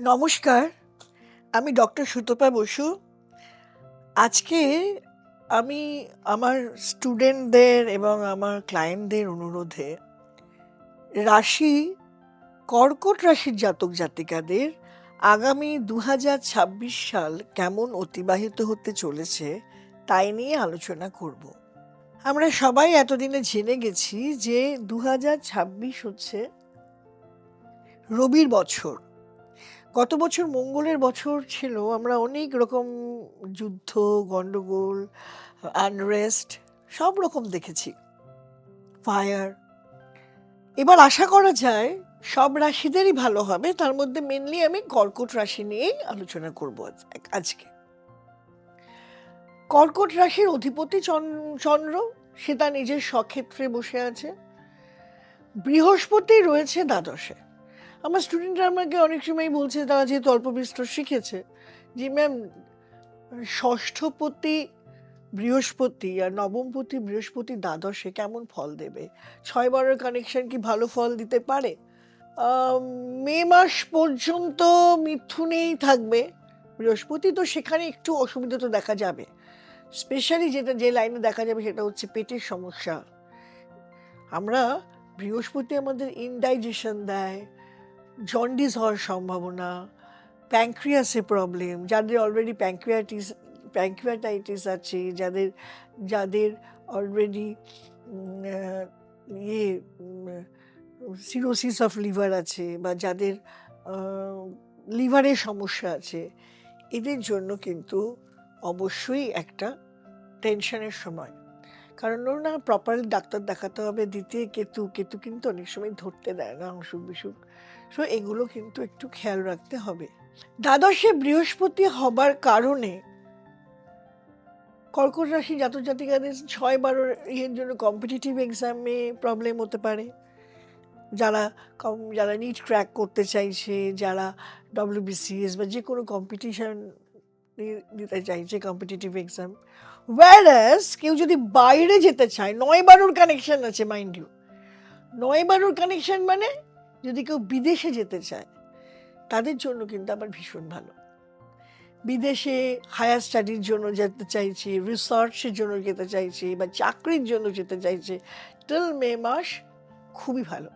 নমস্কার, আমি ডক্টর সুতপা বসু। আজকে আমি আমার স্টুডেন্টদের এবং আমার ক্লায়েন্টদের অনুরোধে রাশি কর্কট রাশির জাতক জাতিকাদের আগামী ২০২৬ সাল কেমন অতিবাহিত হতে চলেছে তাই নিয়ে আলোচনা করব। আমরা সবাই এতদিনে জেনে গেছি যে ২০২৬ হচ্ছে রবির বছর। গত বছর মঙ্গলের বছর ছিল। আমরা অনেক রকম যুদ্ধ, গন্ডগোল, আনরেস্ট সব রকম দেখেছি। ফায়ার। এবার আশা করা যায় সব রাশিদেরই ভালো হবে। তার মধ্যে মেনলি আমি কর্কট রাশি নিয়েই আলোচনা করব আজকে। কর্কট রাশির অধিপতি চন্দ্র, সে তার নিজের স্বক্ষেত্রে বসে আছে। বৃহস্পতি রয়েছে দ্বাদশে। আমার স্টুডেন্টরা আমাকে অনেক সময় বলছে, তারা যেহেতু অল্প বিস্তর শিখেছে, যে ম্যাম ষষ্ঠপতি বৃহস্পতি আর নবমপতি বৃহস্পতি দ্বাদশে কেমন ফল দেবে? ৬-১২ কানেকশন কি ভালো ফল দিতে পারে? মে মাস পর্যন্ত মিথুনেই থাকবে বৃহস্পতি, তো সেখানে একটু অসুবিধা তো দেখা যাবে। স্পেশালি যে লাইনে দেখা যাবে সেটা হচ্ছে পেটের সমস্যা। আমরা বৃহস্পতি আমাদের ইনডাইজেশন দেয়, জন্ডিস হওয়ার সম্ভাবনা, প্যানক্রিয়াসে প্রবলেম, যাদের অলরেডি প্যানক্রিয়াটাইটিস আছে, যাদের যাদের অলরেডি ইয়ে সিরোসিস অফ লিভার আছে, বা যাদের লিভারের সমস্যা আছে, এদের জন্য কিন্তু অবশ্যই একটা টেনশনের সময়। কারণ ওর না প্রপারলি ডাক্তার দেখাতে হবে। দ্বিতীয় কেতু, কেতু কিন্তু অনেক সময় ধরতে দেয় না অসুখ বিসুখ। সো এগুলো কিন্তু একটু খেয়াল রাখতে হবে। দ্বাদশে বৃহস্পতি হবার কারণে কর্কট রাশি জাতক জাতিকাদের ৬-১২ ইয়ের জন্য কম্পিটিটিভ এক্সামে প্রবলেম হতে পারে। যারা নিট ক্র্যাক করতে চাইছে, যারা WBCS বা যে কোনো কম্পিটিশন দিতে চাইছে, কম্পিটিটিভ এক্সাম। ওয়্যারাস কেউ যদি বাইরে যেতে চায়, ৯-১২ কানেকশন আছে মাইন্ড ইউ। ৯-১২ কানেকশন মানে যদি কেউ বিদেশে যেতে চায়, তাদের জন্য কিন্তু আবার ভীষণ ভালো। বিদেশে হায়ার স্টাডির জন্য যেতে চাইছে, রিসার্চের জন্য যেতে চাইছে, বা চাকরির জন্য যেতে চাইছে, টিল মে মাস খুবই ভালো।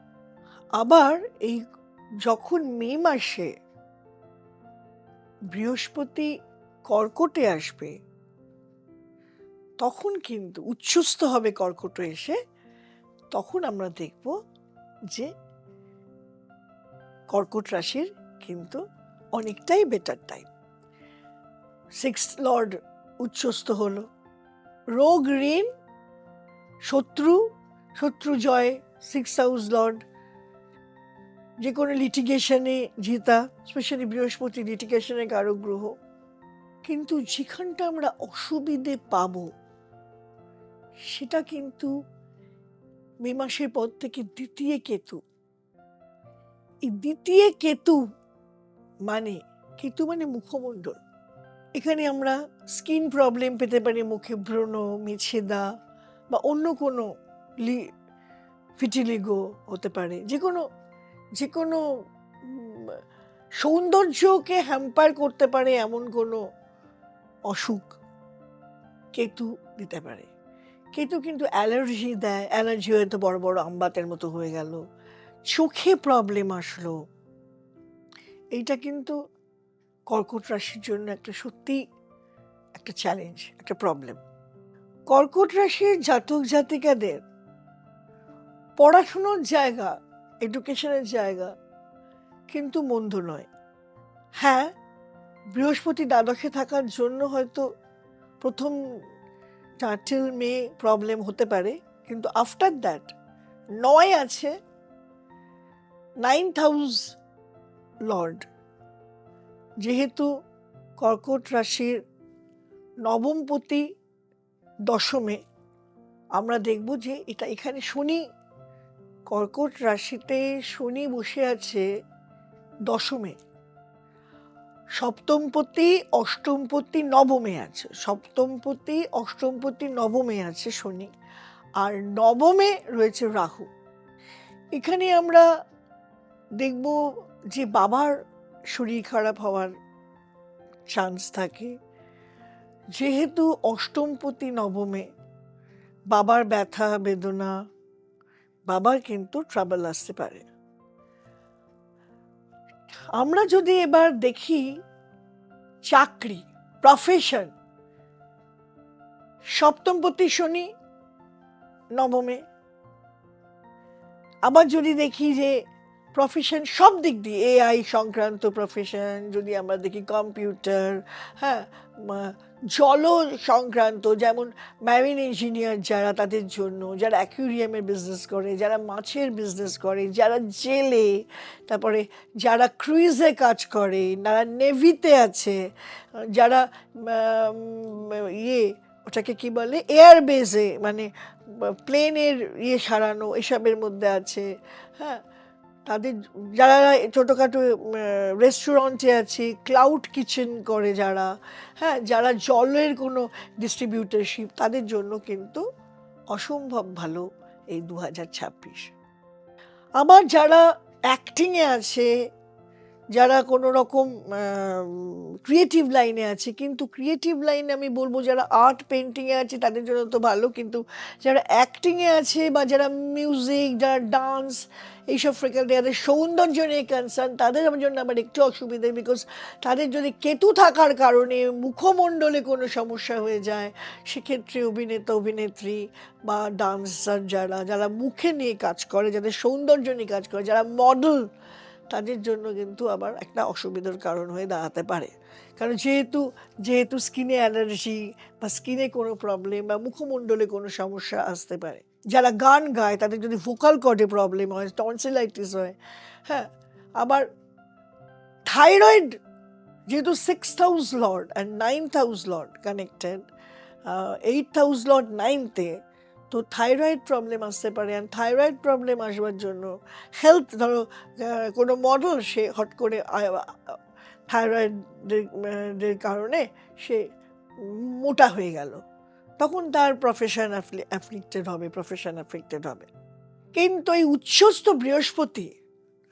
আবার এই যখন মে মাসে বৃহস্পতি কর্কটে আসবে, তখন কিন্তু উচ্ছ্বস্ত হবে কর্কটে এসে, তখন আমরা দেখব যে কর্কট রাশির কিন্তু অনেকটাই বেটার টাইম। 6th লর্ড উচ্ছ্বস্ত হলো, রোগ ঋণ শত্রু জয়, 6th হাউস লর্ড, যে কোনো লিটিগেশনে জিতা, স্পেশালি বৃহস্পতি লিটিগেশনের কারক গ্রহ। কিন্তু যেখানটা আমরা অসুবিধে পাবো সেটা কিন্তু মে মাসের পর থেকে দ্বিতীয় কেতু। এই দ্বিতীয় কেতু মানে মুখমণ্ডল। এখানে আমরা স্কিন প্রবলেম পেতে পারি, মুখে ব্রণ, মেছেদা, বা অন্য কোনো ফিটিলিগো হতে পারে। যে কোনো সৌন্দর্যকে হ্যাম্পার করতে পারে এমন কোনো অসুখ কেতু দিতে পারে। কেতু কিন্তু অ্যালার্জি দেয়, অ্যালার্জি হয়তো বড় বড় আমবাতের মতো হয়ে গেল, চোখে প্রবলেম আসলো। এইটা কিন্তু কর্কট রাশির জন্য সত্যি একটা চ্যালেঞ্জ, একটা প্রবলেম। কর্কট রাশির জাতক জাতিকাদের পড়াশুনোর জায়গা, এডুকেশনের জায়গা কিন্তু মন্দ নয়। হ্যাঁ, বৃহস্পতি দ্বাদশে থাকার জন্য হয়তো প্রথম টিল মে প্রবলেম হতে পারে, কিন্তু আফটার দ্যাট ৯ আছে, 9th হাউস লর্ড যেহেতু কর্কট রাশির নবমপতি দশমে, আমরা দেখব যে এখানে শনি, কর্কট রাশিতে শনি বসে আছে দশমে, সপ্তমপতি অষ্টমপতি নবমে আছে, সপ্তমপতি অষ্টমপতি নবমে আছে শনি, আর নবমে রয়েছে রাহু। এখানে আমরা দেখব যে বাবার শরীর খারাপ হওয়ার চান্স থাকে। যেহেতু অষ্টমপতি নবমে, বাবার ব্যথা বেদনা, বাবার কিন্তু ট্রাবল আসতে পারে। আমরা যদি এবার দেখি চাকরি, প্রফেশন, সপ্তমপতি শনি নবমে। আবার যদি দেখি যে প্রফেশন সব দিক দিয়ে, এআই সংক্রান্ত প্রফেশন, যদি আমরা দেখি কম্পিউটার, হ্যাঁ, জল সংক্রান্ত, যেমন ম্যারিন ইঞ্জিনিয়ার যারা, তাদের জন্য, যারা অ্যাকুরিয়ামের বিজনেস করে, যারা মাছের বিজনেস করে, যারা জেলে, তারপরে যারা ক্রুইজে কাজ করে, যারা নেভিতে আছে, যারা ওটাকে কি বলে, এয়ারবেজে, মানে প্লেনের সারানো, এসবের মধ্যে আছে, হ্যাঁ, তাদের, যারা ছোটোখাটো রেস্টুরেন্টে আছে, ক্লাউড কিচেন করে যারা, হ্যাঁ, যারা জলের কোনো ডিস্ট্রিবিউটারশিপ, তাদের জন্য কিন্তু অসম্ভব ভালো এই 2026। আবার যারা অ্যাক্টিংয়ে আছে, যারা কোনো রকম ক্রিয়েটিভ লাইনে আছে, কিন্তু ক্রিয়েটিভ লাইনে আমি বলবো যারা আর্ট পেন্টিংয়ে আছে তাদের জন্য তো ভালো, কিন্তু যারা অ্যাক্টিংয়ে আছে বা যারা মিউজিক, যারা ডান্স, এইসব ফ্যাকাল্টি, যাদের সৌন্দর্য নিয়ে কনসার্ন, তাদের জন্য আবার একটু অসুবিধে, বিকজ তাদের যদি কেতু থাকার কারণে মুখমণ্ডলে কোনো সমস্যা হয়ে যায়, সেক্ষেত্রে অভিনেতা অভিনেত্রী বা ডান্সার, যারা মুখে নিয়ে কাজ করে, যাদের সৌন্দর্য নিয়ে কাজ করে, যারা মডেল, তাদের জন্য কিন্তু আবার একটা অসুবিধার কারণ হয়ে দাঁড়াতে পারে। কারণ যেহেতু স্কিনে অ্যালার্জি বা স্কিনে কোনো প্রবলেম বা মুখমণ্ডলে কোনো সমস্যা আসতে পারে। যারা গান গায় তাদের যদি ভোকাল কর্ডে প্রবলেম হয়, টনসিলাইটিস হয়, হ্যাঁ। আবার থাইরয়েড, যেহেতু 6th house lord and 9th house lord connected, 8th house lord 9th-এ, তো থাইরয়েড প্রবলেম আসতে পারে। অ্যান্ড থাইরয়েড প্রবলেম আসবার জন্য হেলথ, ধরো কোনো মডেল, সে হট করে থাইরয়েডের কারণে সে মোটা হয়ে গেল, তখন তার প্রফেশন অ্যাফেক্টেড হবে। কিন্তু এই উচ্চস্থ বৃহস্পতি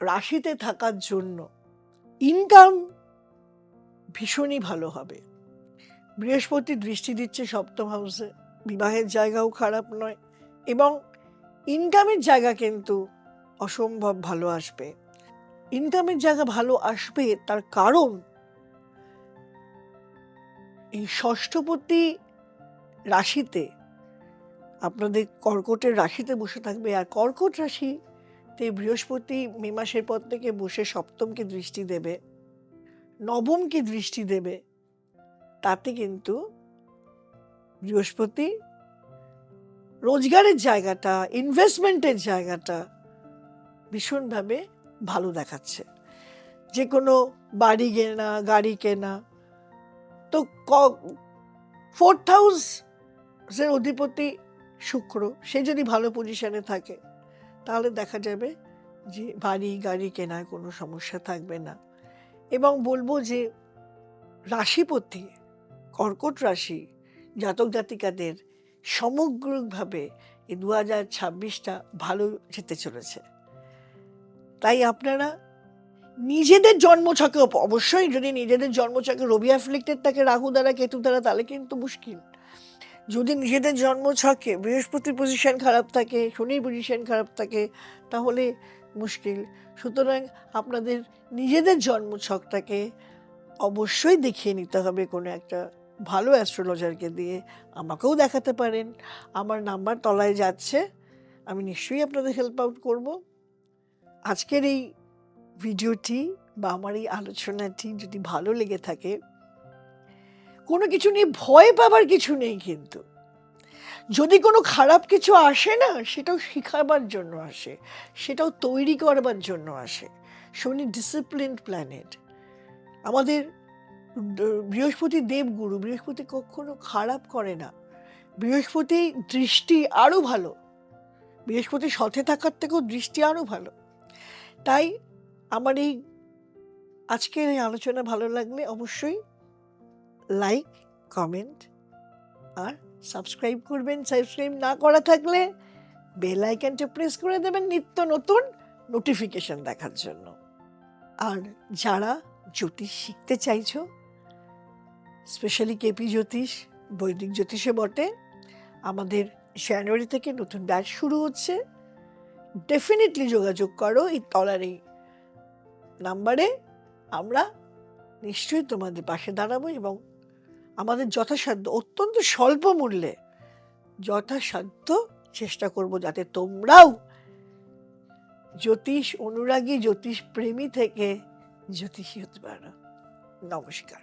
রাশিতে থাকার জন্য ইনকাম ভীষণই ভালো হবে। বৃহস্পতি দৃষ্টি দিচ্ছে সপ্তম হাউসে, বিবাহের জায়গাও খারাপ নয়, এবং ইনকামের জায়গা কিন্তু অসম্ভব ভালো আসবে। ইনকামের জায়গা ভালো আসবে তার কারণ এই ষষ্ঠপতি রাশিতে, আপনাদের কর্কটের রাশিতে বসে থাকবে, আর কর্কট রাশিতে বৃহস্পতি মে মাসের পর থেকে বসে সপ্তমকে দৃষ্টি দেবে, নবমকে দৃষ্টি দেবে। তাতে কিন্তু বৃহস্পতি রোজগারের জায়গাটা, ইনভেস্টমেন্টের জায়গাটা ভীষণভাবে ভালো দেখাচ্ছে। যে কোনো বাড়ি কেনা, গাড়ি কেনা, তো 4th হাউসের অধিপতি শুক্র, সে যদি ভালো পজিশনে থাকে তাহলে দেখা যাবে যে বাড়ি গাড়ি কেনার কোনো সমস্যা থাকবে না। এবং বলবো যে রাশিপতি কর্কট রাশি জাতক জাতিকাদের সামগ্রিকভাবে এই 2026টা ভালো যেতে চলেছে। তাই আপনারা নিজেদের জন্মছকে, অবশ্যই যদি নিজেদের জন্মছকে রবি অ্যাফ্লিক্টেড থাকে রাহু দ্বারা, কেতু দ্বারা, তাহলে কিন্তু মুশকিল। যদি নিজেদের জন্মছকে বৃহস্পতির পজিশন খারাপ থাকে, শনির পজিশন খারাপ থাকে, তাহলে মুশকিল। সুতরাং আপনাদের নিজেদের জন্মছকটাকে অবশ্যই দেখিয়ে নিতে হবে কোনো একটা ভালো অ্যাস্ট্রোলজারকে দিয়ে। আমাকেও দেখাতে পারেন, আমার নাম্বার তলায় যাচ্ছে, আমি নিশ্চয়ই আপনাদের হেল্প আউট করব। আজকের এই ভিডিওটি বা আমার এই আলোচনাটি যদি ভালো লেগে থাকে, কোনো কিছু নিয়ে ভয় পাবার কিছু নেই, কিন্তু যদি কোনো খারাপ কিছু আসে না, সেটাও শিখাবার জন্য আসে, সেটাও তৈরি করবার জন্য আসে। শনি ডিসিপ্লিনড প্ল্যানেট, আমাদের বৃহস্পতি দেবগুরু, বৃহস্পতি কখনো খারাপ করে না। বৃহস্পতি দৃষ্টি আরও ভালো, বৃহস্পতি সাথে থাকার থেকেও দৃষ্টি আরও ভালো। তাই আমার এই আজকের এই আলোচনা ভালো লাগলে অবশ্যই লাইক, কমেন্ট আর সাবস্ক্রাইব করবেন। সাবস্ক্রাইব না করা থাকলে বেল আইকনটা প্রেস করে দেবেন নিত্য নতুন নোটিফিকেশন দেখার জন্য। আর যারা জ্যোতিষ শিখতে চাইছো, স্পেশালি কেপি জ্যোতিষ, বৈদিক জ্যোতিষে বটে, আমাদের জানুয়ারি থেকে নতুন ব্যাচ শুরু হচ্ছে। ডেফিনেটলি যোগাযোগ করো এই তলার এই নাম্বারে। আমরা নিশ্চয়ই তোমাদের পাশে দাঁড়াবো এবং আমাদের যথাসাধ্য অত্যন্ত স্বল্প মূল্যে যথাসাধ্য চেষ্টা করব যাতে তোমরাও জ্যোতিষ অনুরাগী, জ্যোতিষ প্রেমী থেকে জ্যোতিষী হতে পারো। নমস্কার।